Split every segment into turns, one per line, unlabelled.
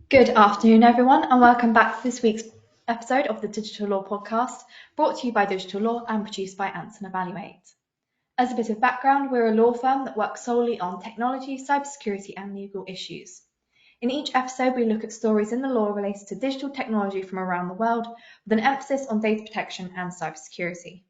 Good afternoon, everyone, and welcome back to this week's episode of the Digital Law Podcast, brought to you by Digital Law and produced by Anson Evaluate. As a bit of background, we're a law firm that works solely on technology, cybersecurity, and legal issues. In each episode, we look at stories in the law related to digital technology from around the world, with an emphasis on data protection and cybersecurity.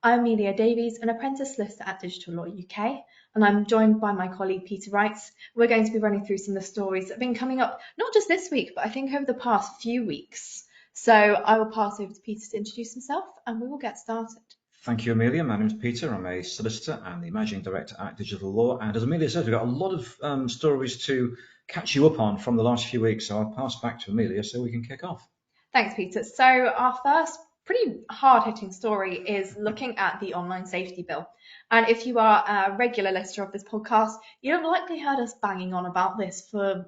I'm Amelia Davies, an apprentice solicitor at Digital Law UK, and I'm joined by my colleague Peter Wright. We're going to be running through some of the stories that have been coming up, not just this week, but I think over the past few weeks. So I will pass over to Peter to introduce himself, and we will get started.
Thank you, Amelia. My name is Peter. I'm a solicitor and the managing director at Digital Law. And as Amelia says, we've got a lot of stories to catch you up on from the last few weeks. So I'll pass back to Amelia so we can kick off.
Thanks, Peter. So our first pretty hard-hitting story is looking at the online safety bill. And if you are a regular listener of this podcast, you've likely heard us banging on about this for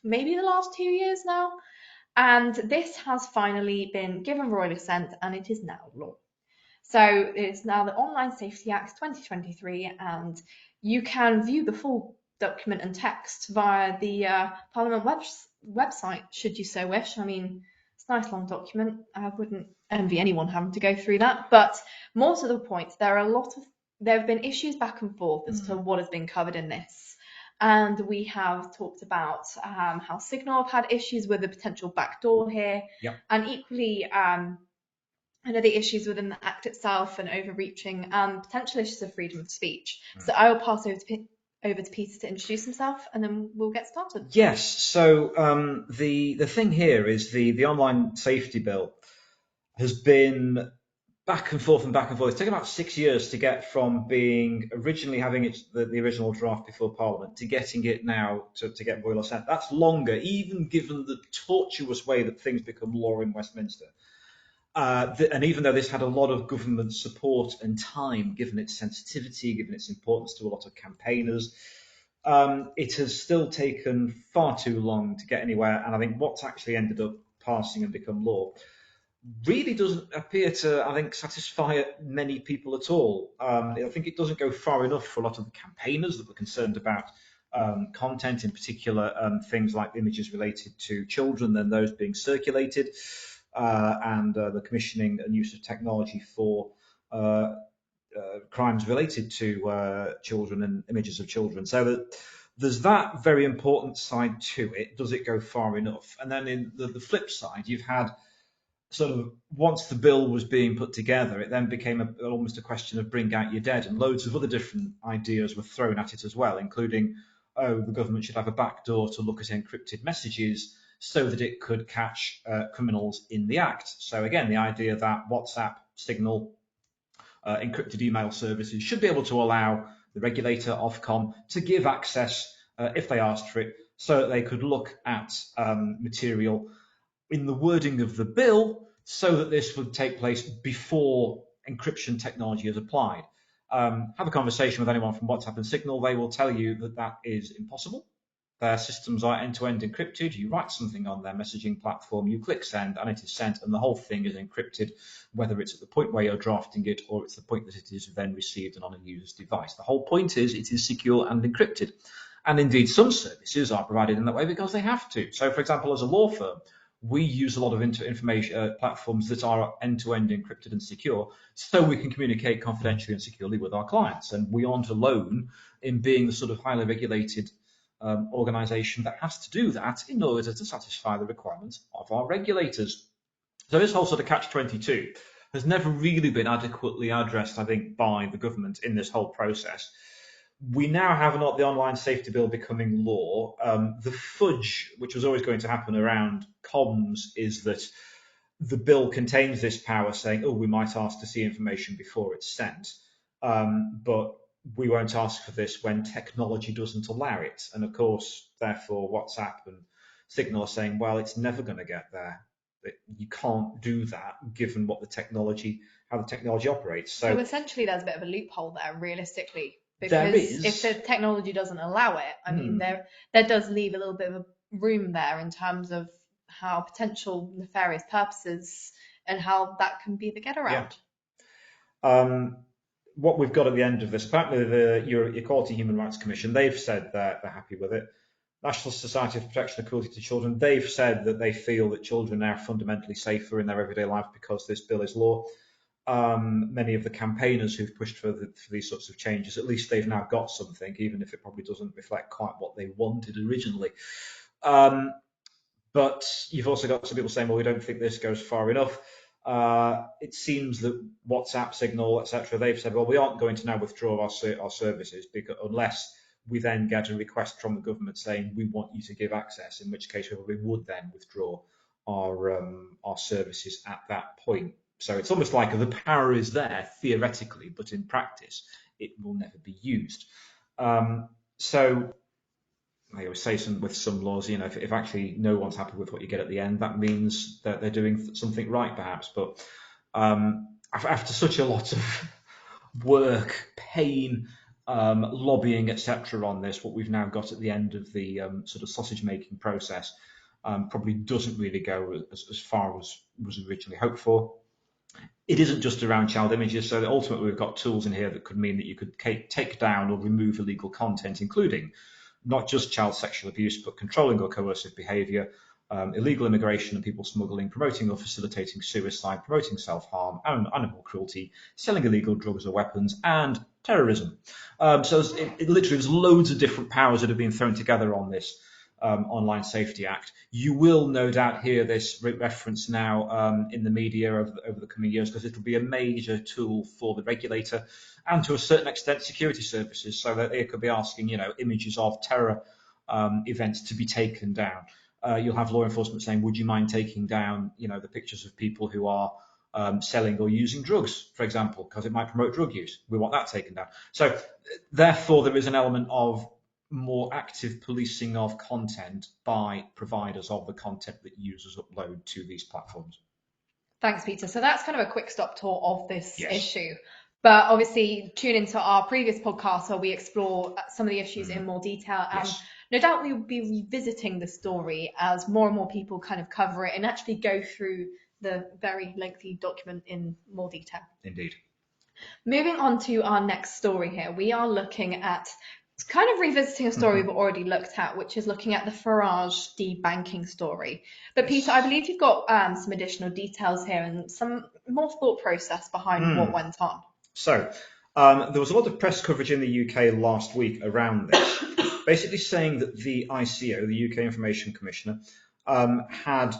maybe the last 2 years now. And this has finally been given royal assent and it is now law. So it's now the Online Safety Act 2023, and you can view the full document and text via the Parliament website, should you so wish. I mean, it's a nice long document. I wouldn't envy anyone having to go through that. But more to the point, there have been issues back and forth as to what has been covered in this. And we have talked about how Signal have had issues with a potential backdoor here.
Yep.
And equally, the issues within the Act itself and overreaching and potential issues of freedom of speech. So I will pass over to Peter to introduce himself, and then we'll get started.
Yes. So the thing here is the online safety bill has been back and forth and back and forth. It's taken about 6 years to get from being originally having the original draft before Parliament to getting it now to get royal assent. That's longer, even given the tortuous way that things become law in Westminster. And even though this had a lot of government support and time, given its sensitivity, given its importance to a lot of campaigners, it has still taken far too long to get anywhere. And I think what's actually ended up passing and become law really doesn't appear to, I think, satisfy many people at all. I think it doesn't go far enough for a lot of the campaigners that were concerned about content, in particular things like images related to children and those being circulated. And the commissioning and use of technology for crimes related to children and images of children. So there's that very important side to it. Does it go far enough? And then in the flip side, you've had sort of, once the bill was being put together, it then became almost a question of bring out your dead, and loads of other different ideas were thrown at it as well, including, the government should have a backdoor to look at encrypted messages so that it could catch criminals in the act. So again, the idea that WhatsApp, Signal, encrypted email services should be able to allow the regulator, Ofcom, to give access if they asked for it, so that they could look at material in the wording of the bill, so that this would take place before encryption technology is applied. Have a conversation with anyone from WhatsApp and Signal, they will tell you that that is impossible. Their systems are end-to-end encrypted. You write something on their messaging platform, you click send, and it is sent, and the whole thing is encrypted, whether it's at the point where you're drafting it or it's the point that it is then received and on a user's device. The whole point is it is secure and encrypted. And indeed, some services are provided in that way because they have to. So, for example, as a law firm, we use a lot of information platforms that are end-to-end encrypted and secure, so we can communicate confidentially and securely with our clients. And we aren't alone in being the sort of highly regulated organisation that has to do that in order to satisfy the requirements of our regulators. So this whole sort of catch-22 has never really been adequately addressed, I think, by the government in this whole process. We now have not the online safety bill becoming law. The fudge, which was always going to happen around comms, is that the bill contains this power saying, oh, we might ask to see information before it's sent, but we won't ask for this when technology doesn't allow it. And of course, therefore, WhatsApp and Signal are saying, well, it's never going to get there. You can't do that given what how the technology operates.
So essentially, there's a bit of a loophole there, realistically.
Because
if the technology doesn't allow it, I mean, there does leave a little bit of room there in terms of how potential nefarious purposes and how that can be the get around.
Yeah. What we've got at the end of this, apparently the Equality and Human Rights Commission, they've said that they're happy with it. National Society for Protection of Cruelty to Children, they've said that they feel that children are fundamentally safer in their everyday life because this bill is law. Many of the campaigners who've pushed for these sorts of changes, at least they've now got something, even if it probably doesn't reflect quite what they wanted originally. But you've also got some people saying, well, we don't think this goes far enough. It seems that WhatsApp, Signal, etc., they've said, well, we aren't going to now withdraw our services because unless we then get a request from the government saying we want you to give access, in which case we would then withdraw our services at that point. So it's almost like the power is there theoretically, but in practice it will never be used. So I always say with some laws, if actually no one's happy with what you get at the end, that means that they're doing something right, perhaps. But after such a lot of work, pain, lobbying, etc., on this, what we've now got at the end of the sort of sausage-making process probably doesn't really go as far as was originally hoped for. It isn't just around child images, so ultimately we've got tools in here that could mean that you could take down or remove illegal content, including not just child sexual abuse, but controlling or coercive behaviour, illegal immigration and people smuggling, promoting or facilitating suicide, promoting self-harm, animal cruelty, selling illegal drugs or weapons, and terrorism. So it literally, there's loads of different powers that have been thrown together on this Online Safety Act. You will no doubt hear this reference now in the media over the coming years, because it will be a major tool for the regulator and to a certain extent security services, so that they could be asking, images of terror events to be taken down. You'll have law enforcement saying, would you mind taking down, the pictures of people who are selling or using drugs, for example, because it might promote drug use. We want that taken down. So therefore, there is an element of more active policing of content by providers of the content that users upload to these platforms.
Thanks, Peter. So that's kind of a quick stop tour of this issue. But obviously, tune into our previous podcast where we explore some of the issues in more detail. And no doubt we will be revisiting the story as more and more people kind of cover it and actually go through the very lengthy document in more detail.
Indeed.
Moving on to our next story here, we are looking at kind of revisiting a story we've already looked at, which is looking at the Farage debanking story. But Peter, I believe you've got some additional details here and some more thought process behind what went on.
So there was a lot of press coverage in the UK last week around this, basically saying that the ICO, the UK Information Commissioner, had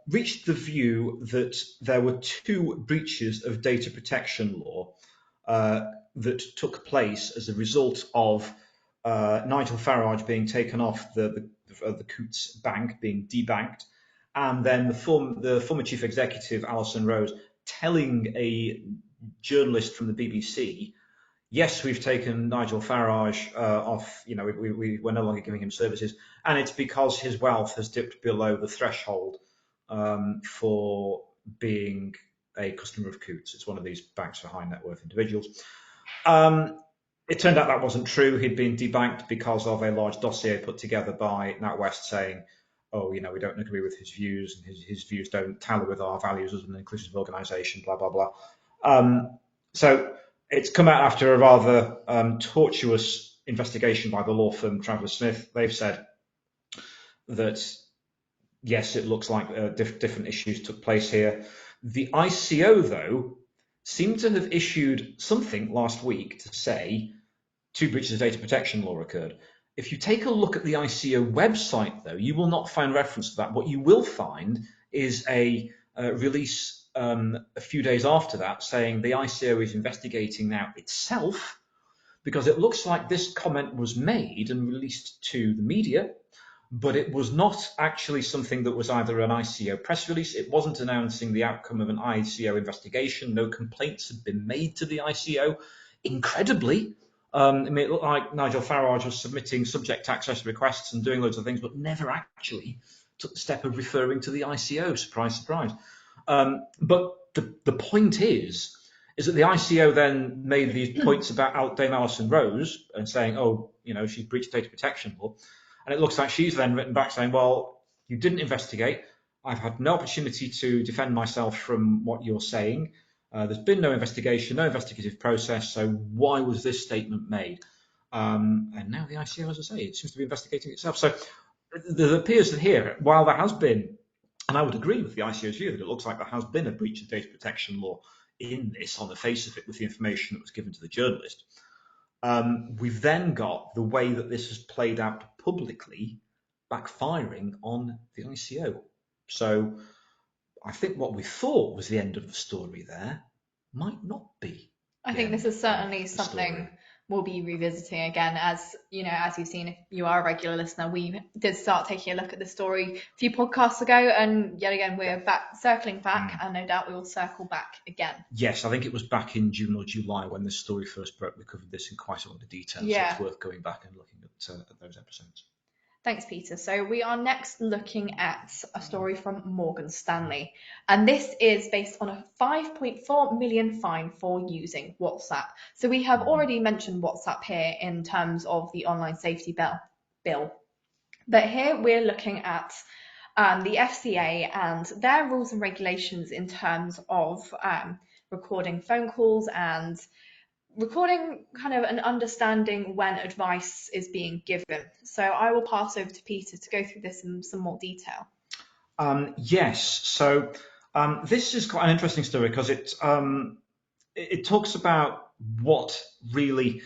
reached the view that there were two breaches of data protection law that took place as a result of Nigel Farage being taken off the Coutts bank, being debanked, and then the former chief executive, Alison Rose, telling a journalist from the BBC, yes, we've taken Nigel Farage off, we're no longer giving him services, and it's because his wealth has dipped below the threshold for being a customer of Coutts. It's one of these banks for high net worth individuals. It turned out that wasn't true. He'd been debanked because of a large dossier put together by NatWest saying, oh, we don't agree with his views, and his views don't tally with our values as an inclusive organisation, blah, blah, blah. So it's come out after a rather tortuous investigation by the law firm Travers Smith. They've said that, yes, it looks like different issues took place here. The ICO, though, seemed to have issued something last week to say two breaches of data protection law occurred. If you take a look at the ICO website, though, you will not find reference to that. What you will find is a release a few days after that saying the ICO is investigating now itself, because it looks like this comment was made and released to the media, but it was not actually something that was either an ICO press release. It wasn't announcing the outcome of an ICO investigation. No complaints had been made to the ICO. Incredibly, it looked like Nigel Farage was submitting subject access requests and doing loads of things, but never actually took the step of referring to the ICO. Surprise, surprise. But the point is that the ICO then made these points about Dame Alison Rose and saying, oh, she's breached data protection law. And it looks like she's then written back saying, well, you didn't investigate. I've had no opportunity to defend myself from what you're saying. There's been no investigation, no investigative process. So why was this statement made? And now the ICO, as I say, it seems to be investigating itself. So there appears that here, while there has been, and I would agree with the ICO's view that it looks like there has been a breach of data protection law in this, on the face of it, with the information that was given to the journalist. We've then got the way that this has played out publicly backfiring on the ICO. So I think what we thought was the end of the story there might not be.
I think this is certainly something we'll be revisiting again, as you know, as you've seen, if you are a regular listener, we did start taking a look at the story a few podcasts ago, and yet again we're circling back, and no doubt we will circle back again.
Yes, I think it was back in June or July when this story first broke. We covered this in quite a lot of detail, so it's worth going back and looking at those episodes.
Thanks, Peter. So we are next looking at a story from Morgan Stanley, and this is based on a 5.4 million fine for using WhatsApp. So we have already mentioned WhatsApp here in terms of the online safety bill, but here we're looking at the FCA and their rules and regulations in terms of recording phone calls and recording kind of an understanding when advice is being given. So I will pass over to Peter to go through this in some more detail.
Yes, so this is quite an interesting story because it talks about what really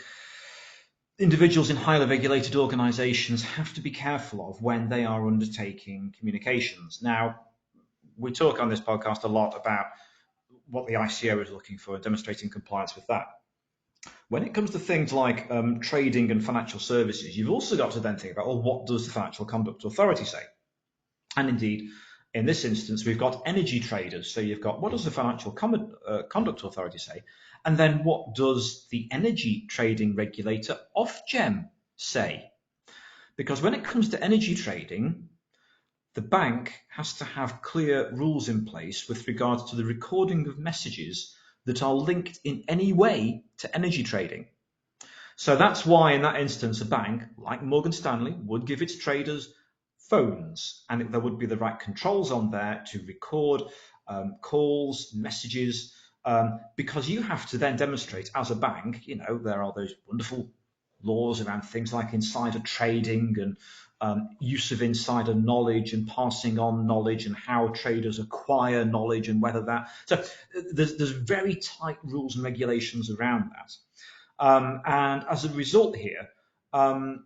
individuals in highly regulated organizations have to be careful of when they are undertaking communications. Now, we talk on this podcast a lot about what the ICO is looking for and demonstrating compliance with that. When it comes to things like trading and financial services, you've also got to then think about, well, what does the Financial Conduct Authority say? And indeed, in this instance, we've got energy traders. So you've got, what does the Financial Conduct Authority say? And then what does the energy trading regulator, Ofgem, say? Because when it comes to energy trading, the bank has to have clear rules in place with regards to the recording of messages that are linked in any way to energy trading. So that's why in that instance, a bank like Morgan Stanley would give its traders phones, and there would be the right controls on there to record calls, messages, because you have to then demonstrate as a bank, you know, there are those wonderful laws around things like insider trading and use of insider knowledge and passing on knowledge and how traders acquire knowledge and whether that. So there's very tight rules and regulations around that. And as a result here, then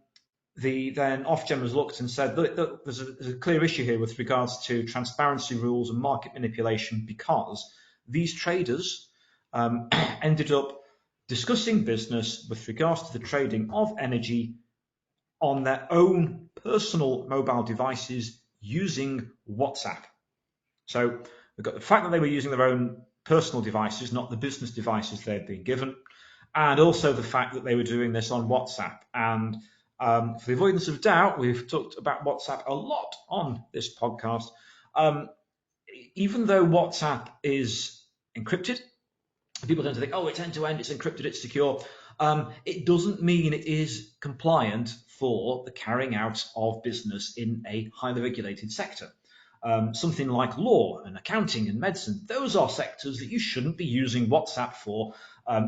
Ofgem has looked and said that there's a clear issue here with regards to transparency rules and market manipulation, because these traders ended up discussing business with regards to the trading of energy on their own personal mobile devices using WhatsApp. So we've got the fact that they were using their own personal devices, not the business devices they'd been given, and also the fact that they were doing this on WhatsApp. And for the avoidance of doubt, we've talked about WhatsApp a lot on this podcast. Even though WhatsApp is encrypted, people tend to think, oh, it's end-to-end, it's encrypted, it's secure. It doesn't mean it is compliant for the carrying out of business in a highly regulated sector. Something like law and accounting and medicine, those are sectors that you shouldn't be using WhatsApp for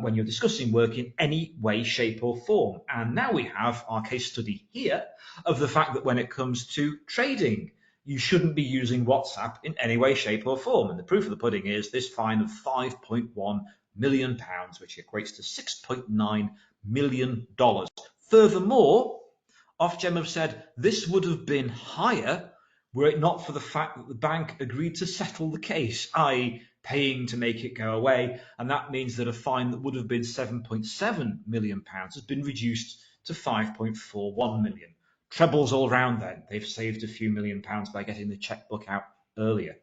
when you're discussing work in any way, shape or form. And now we have our case study here of the fact that when it comes to trading, you shouldn't be using WhatsApp in any way, shape or form. And the proof of the pudding is this fine of £5.1 million, which equates to $6.9 million. Furthermore, Ofgem have said this would have been higher were it not for the fact that the bank agreed to settle the case, i.e. paying to make it go away, and that means that a fine that would have been £7.7 million has been reduced to £5.41 million. Trebles all round then. They've saved a few £1,000,000 by getting the checkbook out earlier.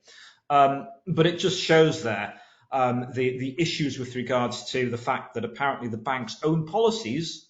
But it just shows there the issues with regards to the fact that apparently the bank's own policies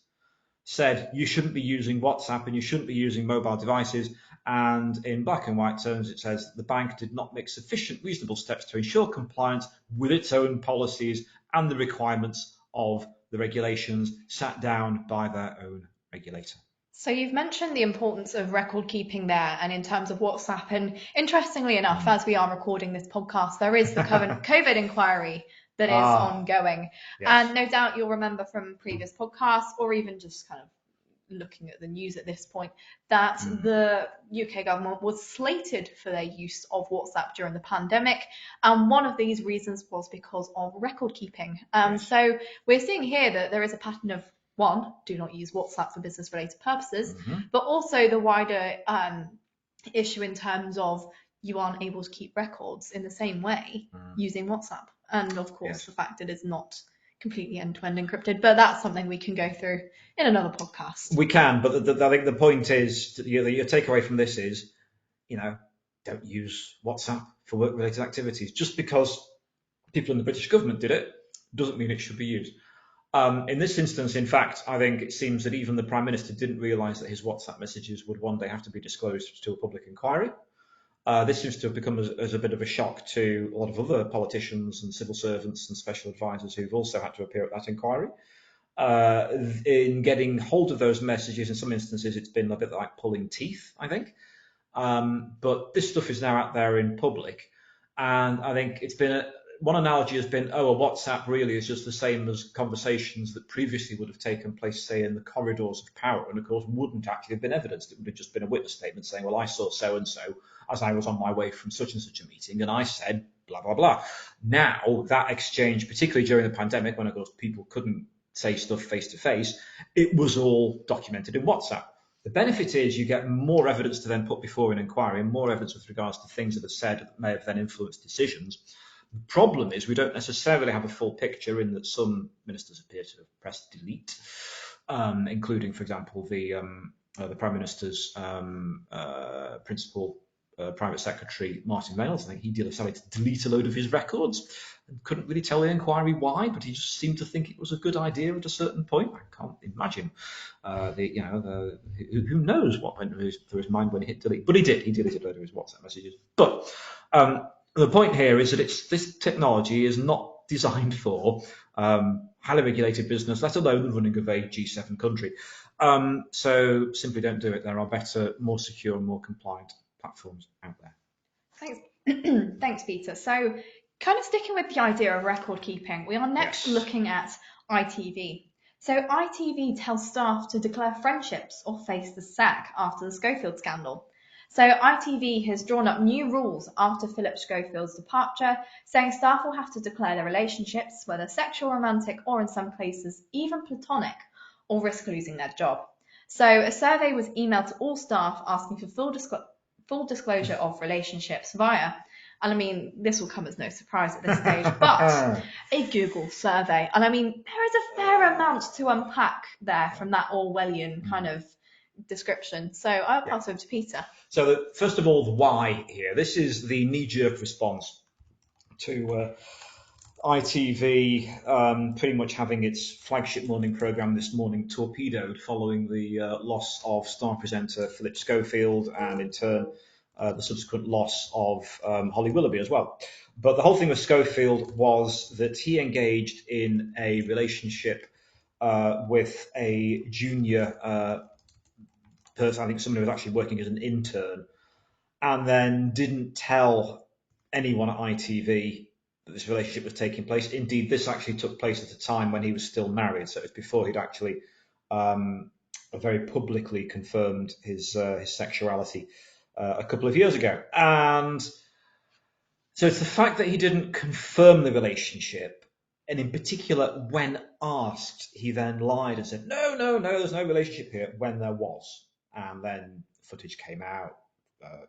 said you shouldn't be using WhatsApp and you shouldn't be using mobile devices. And in black and white terms, it says the bank did not make sufficient reasonable steps to ensure compliance with its own policies and the requirements of the regulations set down by their own regulator.
So you've mentioned the importance of record keeping there, and in terms of WhatsApp, and interestingly enough, as we are recording this podcast, there is the COVID inquiry that is ongoing. Yes. And no doubt you'll remember from previous podcasts or even just kind of looking at the news at this point, that the UK government was slated for their use of WhatsApp during the pandemic. And one of these reasons was because of record keeping. So we're seeing here that there is a pattern of, one, do not use WhatsApp for business related purposes, but also the wider issue in terms of you aren't able to keep records in the same way using WhatsApp. And of course, the fact it is not completely end-to-end encrypted, but that's something we can go through in another podcast.
We can, but I think the point is, your takeaway from this is, don't use WhatsApp for work-related activities. Just because people in the British government did it doesn't mean it should be used. In this instance, in fact, I think it seems that even the Prime Minister didn't realise that his WhatsApp messages would one day have to be disclosed to a public inquiry. This seems to have become as a bit of a shock to a lot of other politicians and civil servants and special advisors who've also had to appear at that inquiry. In getting hold of those messages, in some instances, it's been a bit like pulling teeth, I think. But this stuff is now out there in public. And I think it's been one analogy has been, a WhatsApp really is just the same as conversations that previously would have taken place, say, in the corridors of power, and of course wouldn't actually have been evidenced. It would have just been a witness statement saying, well, I saw so-and-so as I was on my way from such and such a meeting, and I said blah, blah, blah. Now, that exchange, particularly during the pandemic, when of course people couldn't say stuff face-to-face, it was all documented in WhatsApp. The benefit is you get more evidence to then put before an inquiry, and more evidence with regards to things that are said that may have then influenced decisions. The problem is we don't necessarily have a full picture, in that some ministers appear to have pressed delete, including, for example, the Prime Minister's principal private secretary, Martin Reynolds. I think he decided to delete a load of his records and couldn't really tell the inquiry why, but he just seemed to think it was a good idea at a certain point. I can't imagine. Who knows what went through his mind when he hit delete? But he did. He deleted a load of his WhatsApp messages. But the point here is that this technology is not designed for highly regulated business, let alone the running of a G7 country. So simply don't do it. There are better, more secure, and more compliant platforms out there.
Thanks. Thanks, Peter. So kind of sticking with the idea of record keeping, we are next looking at ITV. So ITV tells staff to declare friendships or face the sack after the Schofield scandal. So ITV has drawn up new rules after Philip Schofield's departure, saying staff will have to declare their relationships, whether sexual, romantic, or in some cases even platonic, or risk losing their job. So a survey was emailed to all staff asking for full disclosure of relationships via, and I mean, this will come as no surprise at this stage, but a Google survey. And I mean, there is a fair amount to unpack there from that Orwellian kind of description. So I'll pass over to Peter.
So first of all, the why here. This is the knee-jerk response to ITV pretty much having its flagship morning programme this morning torpedoed following the loss of star presenter Philip Schofield, and in turn the subsequent loss of Holly Willoughby as well. But the whole thing with Schofield was that he engaged in a relationship with a junior person, I think someone who was actually working as an intern, and then didn't tell anyone at ITV that this relationship was taking place. Indeed, this actually took place at a time when he was still married, so it was before he'd actually very publicly confirmed his sexuality a couple of years ago. And so it's the fact that he didn't confirm the relationship, and in particular, when asked, he then lied and said, no, there's no relationship here, when there was. And then footage came out,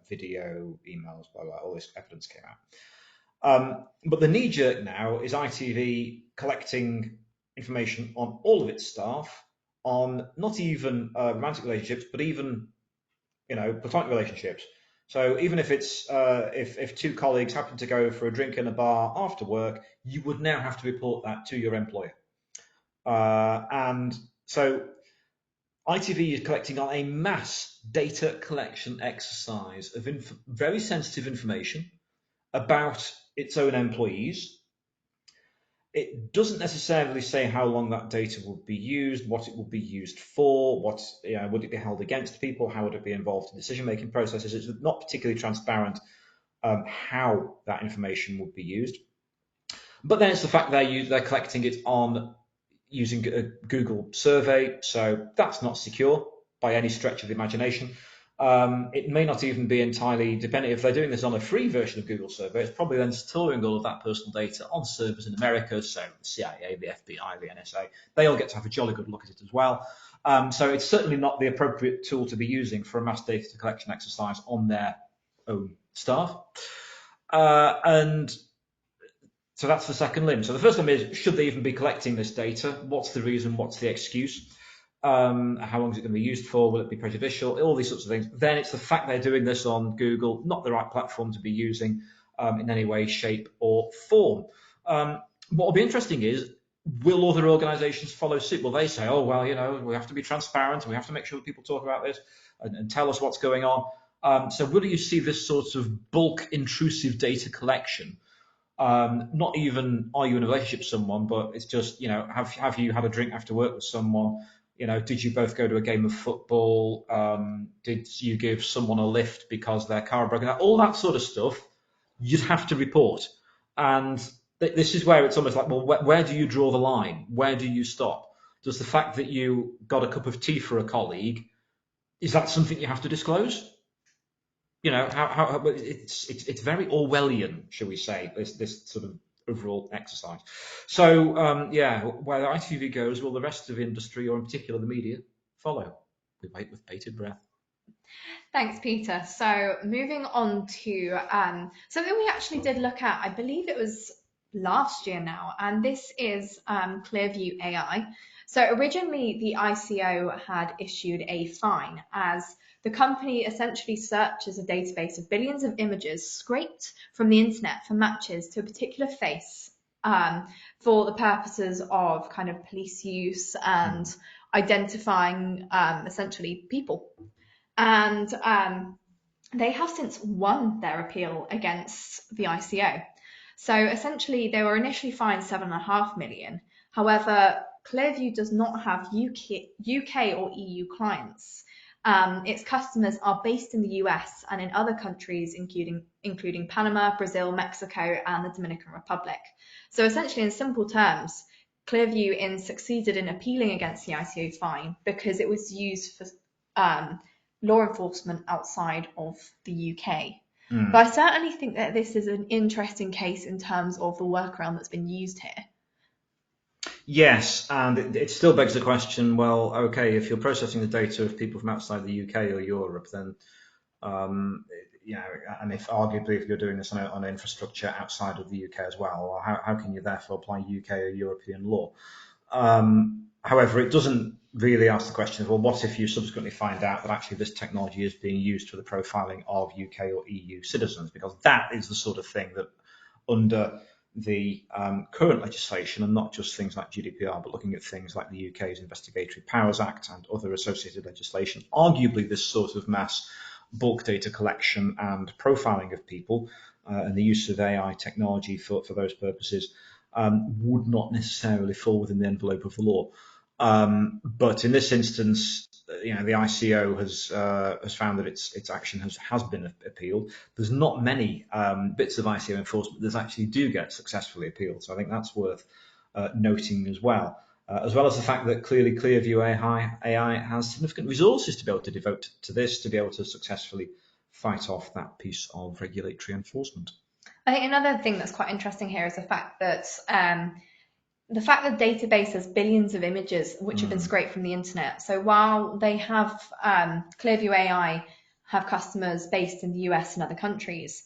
video, emails, blah, blah, all this evidence came out. But the knee-jerk now is ITV collecting information on all of its staff, on not even romantic relationships, but even platonic relationships. So even if it's if two colleagues happen to go for a drink in a bar after work, you would now have to report that to your employer. And so ITV is collecting on a mass data collection exercise of very sensitive information about its own employees. It doesn't necessarily say how long that data will be used, what it will be used for, would it be held against people, how would it be involved in decision-making processes. It's not particularly transparent how that information would be used. But then it's the fact they're collecting it on using a Google survey, so that's not secure. by any stretch of the imagination. It may not even be entirely dependent. If they're doing this on a free version of Google Survey, it's probably then storing all of that personal data on servers in America. So the CIA, the FBI, the NSA, they all get to have a jolly good look at it as well. So it's certainly not the appropriate tool to be using for a mass data collection exercise on their own staff. And so that's the second limb. So the first limb is, should they even be collecting this data? What's the reason? What's the excuse? How long is it going to be used for? Will it be prejudicial? All these sorts of things. Then it's the fact they're doing this on Google, not the right platform to be using in any way, shape, or form. What will be interesting is, will other organizations follow suit? Will they say, oh, well, we have to be transparent and we have to make sure that people talk about this and tell us what's going on? So will you see this sort of bulk intrusive data collection? Not even are you in a relationship with someone, but it's just, have you had a drink after work with someone? Did you both go to a game of football? Did you give someone a lift because their car broke down? All that sort of stuff you'd have to report. And this is where it's almost like, well, where do you draw the line? Where do you stop? Does the fact that you got a cup of tea for a colleague, is that something you have to disclose? How it's very Orwellian, shall we say, this sort of overall exercise. So where ITV goes, will the rest of the industry, or in particular the media, follow? We wait with bated breath.
Thanks, Peter. So moving on to something we actually did look at, I believe it was last year now, and this is Clearview AI. So originally the ICO had issued a fine as the company essentially searches a database of billions of images scraped from the internet for matches to a particular face for the purposes of kind of police use and identifying essentially people. And they have since won their appeal against the ICO. So essentially, they were initially fined $7.5 million. However, Clearview does not have UK or EU clients. Its customers are based in the US and in other countries, including Panama, Brazil, Mexico, and the Dominican Republic. So essentially, in simple terms, Clearview succeeded in appealing against the ICO fine because it was used for law enforcement outside of the UK. But I certainly think that this is an interesting case in terms of the workaround that's been used here.
Yes, and it still begs the question, well, okay, if you're processing the data of people from outside the UK or Europe, then, and if arguably if you're doing this on infrastructure outside of the UK as well, how can you therefore apply UK or European law? However, it doesn't really ask the question of, well, what if you subsequently find out that actually this technology is being used for the profiling of UK or EU citizens? Because that is the sort of thing that under the current legislation, and not just things like GDPR, but looking at things like the UK's Investigatory Powers Act and other associated legislation, arguably this sort of mass bulk data collection and profiling of people and the use of AI technology for those purposes would not necessarily fall within the envelope of the law. But in this instance, the ICO has found that its action has been appealed. There's not many bits of ICO enforcement that actually do get successfully appealed, so I think that's worth noting as well as the fact that clearly Clearview AI has significant resources to be able to devote to this, to be able to successfully fight off that piece of regulatory enforcement.
I think another thing that's quite interesting here is the fact that the database has billions of images which have been scraped from the internet. So while they have Clearview AI have customers based in the US and other countries,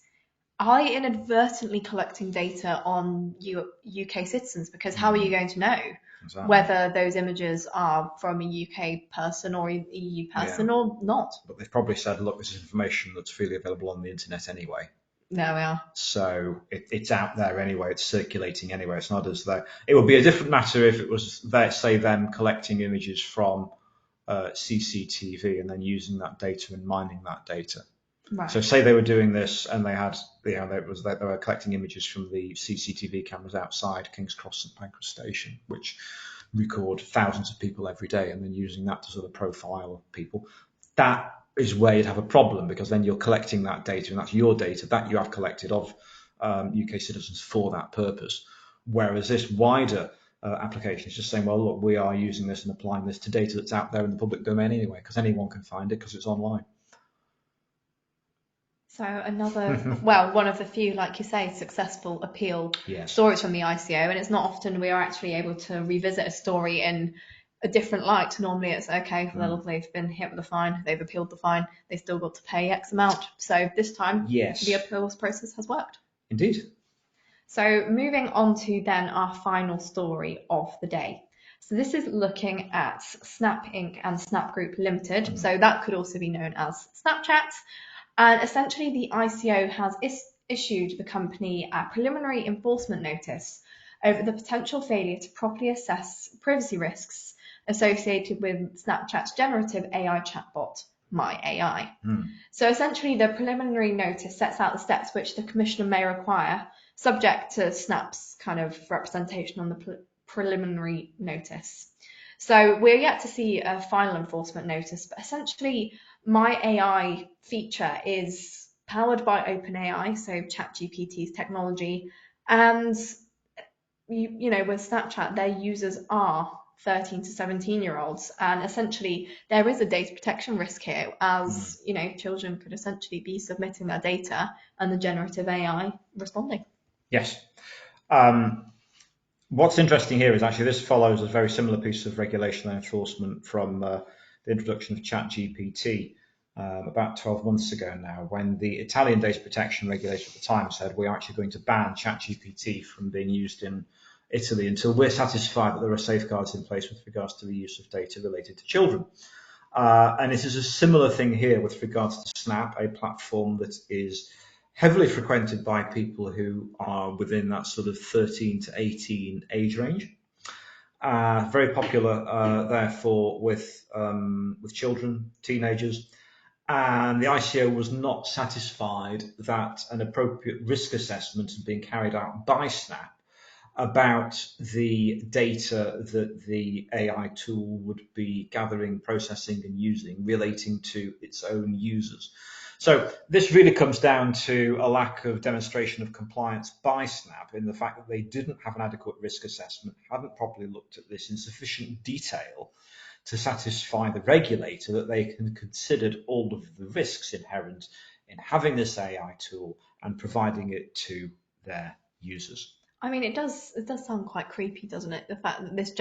are they inadvertently collecting data on UK citizens? Because how are you going to know whether those images are from a UK person or an EU person or not?
But they've probably said, look, this is information that's freely available on the internet anyway.
There we are.
So it's out there anyway. It's circulating anyway. It's not as though it would be a different matter if it was, say, them collecting images from CCTV and then using that data and mining that data.
Right.
So say they were doing this and they had, they were collecting images from the CCTV cameras outside King's Cross St Pancras Station, which record thousands of people every day, and then using that to sort of profile people. That is where you'd have a problem, because then you're collecting that data, and that's your data that you have collected of UK citizens for that purpose. Whereas this wider application. It's just saying, well, look, we are using this and applying this to data that's out there in the public domain anyway, because anyone can find it because it's online.
So one of the few, like you say, successful appeal
Yes.
stories from the ICO, and it's not often we are actually able to revisit a story in a different light. Normally it's okay, well, they've been hit with a fine, they've appealed the fine, they still got to pay X amount. So this time,
Yes.
the appeals process has worked.
Indeed.
So moving on to then our final story of the day. So this is looking at Snap Inc. and Snap Group Limited. So that could also be known as Snapchat. And essentially, the ICO has issued the company a preliminary enforcement notice over the potential failure to properly assess privacy risks associated with Snapchat's generative AI chatbot, My AI. So essentially, the preliminary notice sets out the steps which the commissioner may require, subject to Snap's kind of representation on the preliminary notice. So we're yet to see a final enforcement notice, but essentially, My AI feature is powered by OpenAI, so ChatGPT's technology, and you know, with Snapchat, their users are 13 to 17-year-olds, and essentially there is a data protection risk here, as you know, children could essentially be submitting their data and the generative AI responding.
Yes. What's interesting here is actually this follows a very similar piece of regulation and enforcement from the introduction of ChatGPT about 12 months ago now, when the Italian data protection regulator at the time said we're actually going to ban ChatGPT from being used in Italy until we're satisfied that there are safeguards in place with regards to the use of data related to children. And it is a similar thing here with regards to Snap, a platform that is heavily frequented by people who are within that sort of 13 to 18 age range. Very popular, therefore, with children, teenagers. And the ICO was not satisfied that an appropriate risk assessment had been carried out by Snap about the data that the AI tool would be gathering, processing, and using relating to its own users. So this really comes down to a lack of demonstration of compliance by Snap in the fact that they didn't have an adequate risk assessment, hadn't properly looked at this in sufficient detail to satisfy the regulator that they can considered all of the risks inherent in having this AI tool and providing it to their users.
I mean, it does sound quite creepy, doesn't it? The fact that this,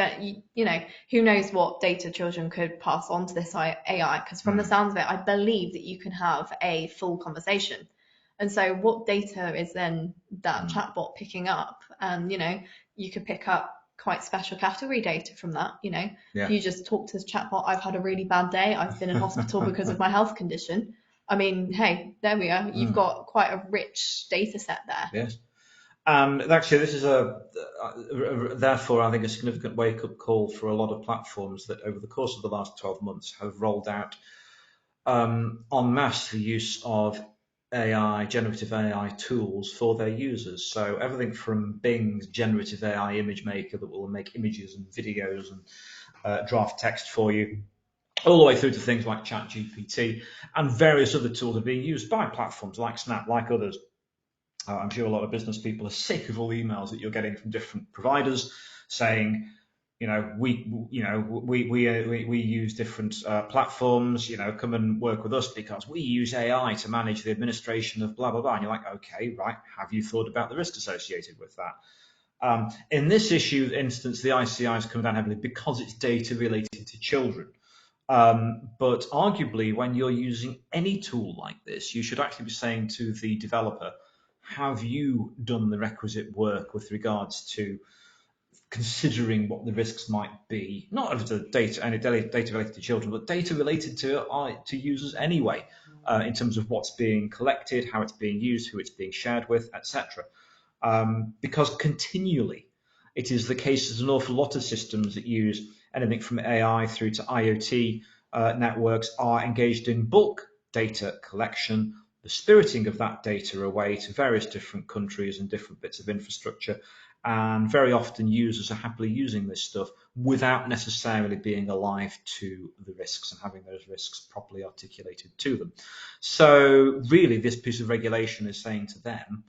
you know, who knows what data children could pass on to this AI? Because from the sounds of it, I believe that you can have a full conversation. And so what data is then that chatbot picking up? And, you know, you could pick up quite special category data from that, you know.
Yeah.
You just talk to this chatbot, I've had a really bad day, I've been in hospital because of my health condition. I mean, hey, there we are. You've got quite a rich data set there.
Yes. And actually, this is therefore, I think, a significant wake-up call for a lot of platforms that over the course of the last 12 months have rolled out en masse the use of generative AI tools for their users. So everything from Bing's generative AI image maker that will make images and videos and draft text for you, all the way through to things like ChatGPT, and various other tools are being used by platforms like Snap, like others. I'm sure a lot of business people are sick of all the emails that you're getting from different providers saying, you know, we use different platforms, you know, come and work with us because we use AI to manage the administration of blah, blah, blah. And you're like, okay, right. Have you thought about the risk associated with that? In this instance, the ICI has come down heavily because it's data related to children. But arguably, when you're using any tool like this, you should actually be saying to the developer, have you done the requisite work with regards to considering what the risks might be, not of the data related to children, but data related to users anyway, in terms of what's being collected, how it's being used, who it's being shared with, etc. Because continually, it is the case that an awful lot of systems that use anything from AI through to IoT networks are engaged in bulk data collection, the spiriting of that data away to various different countries and different bits of infrastructure. And very often users are happily using this stuff without necessarily being alive to the risks and having those risks properly articulated to them. So really, this piece of regulation is saying to them,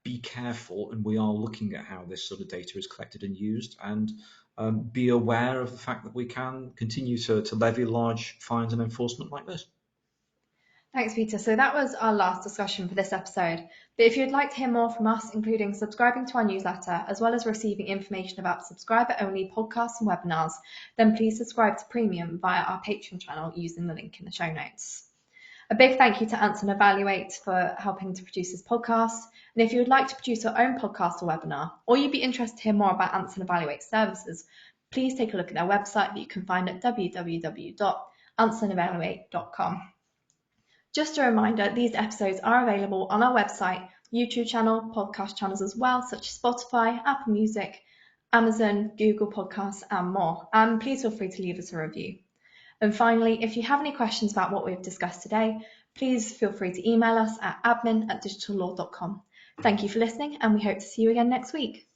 be careful, and we are looking at how this sort of data is collected and used, and be aware of the fact that we can continue to levy large fines and enforcement like this.
Thanks, Peter. So that was our last discussion for this episode. But if you'd like to hear more from us, including subscribing to our newsletter, as well as receiving information about subscriber-only podcasts and webinars, then please subscribe to Premium via our Patreon channel using the link in the show notes. A big thank you to Anson Evaluate for helping to produce this podcast. And if you would like to produce your own podcast or webinar, or you'd be interested to hear more about Anson Evaluate services, please take a look at their website that you can find at www.ansonevaluate.com. Just a reminder, these episodes are available on our website, YouTube channel, podcast channels as well, such as Spotify, Apple Music, Amazon, Google Podcasts, and more. And please feel free to leave us a review. And finally, if you have any questions about what we've discussed today, please feel free to email us at admin@digitallaw.com. Thank you for listening, and we hope to see you again next week.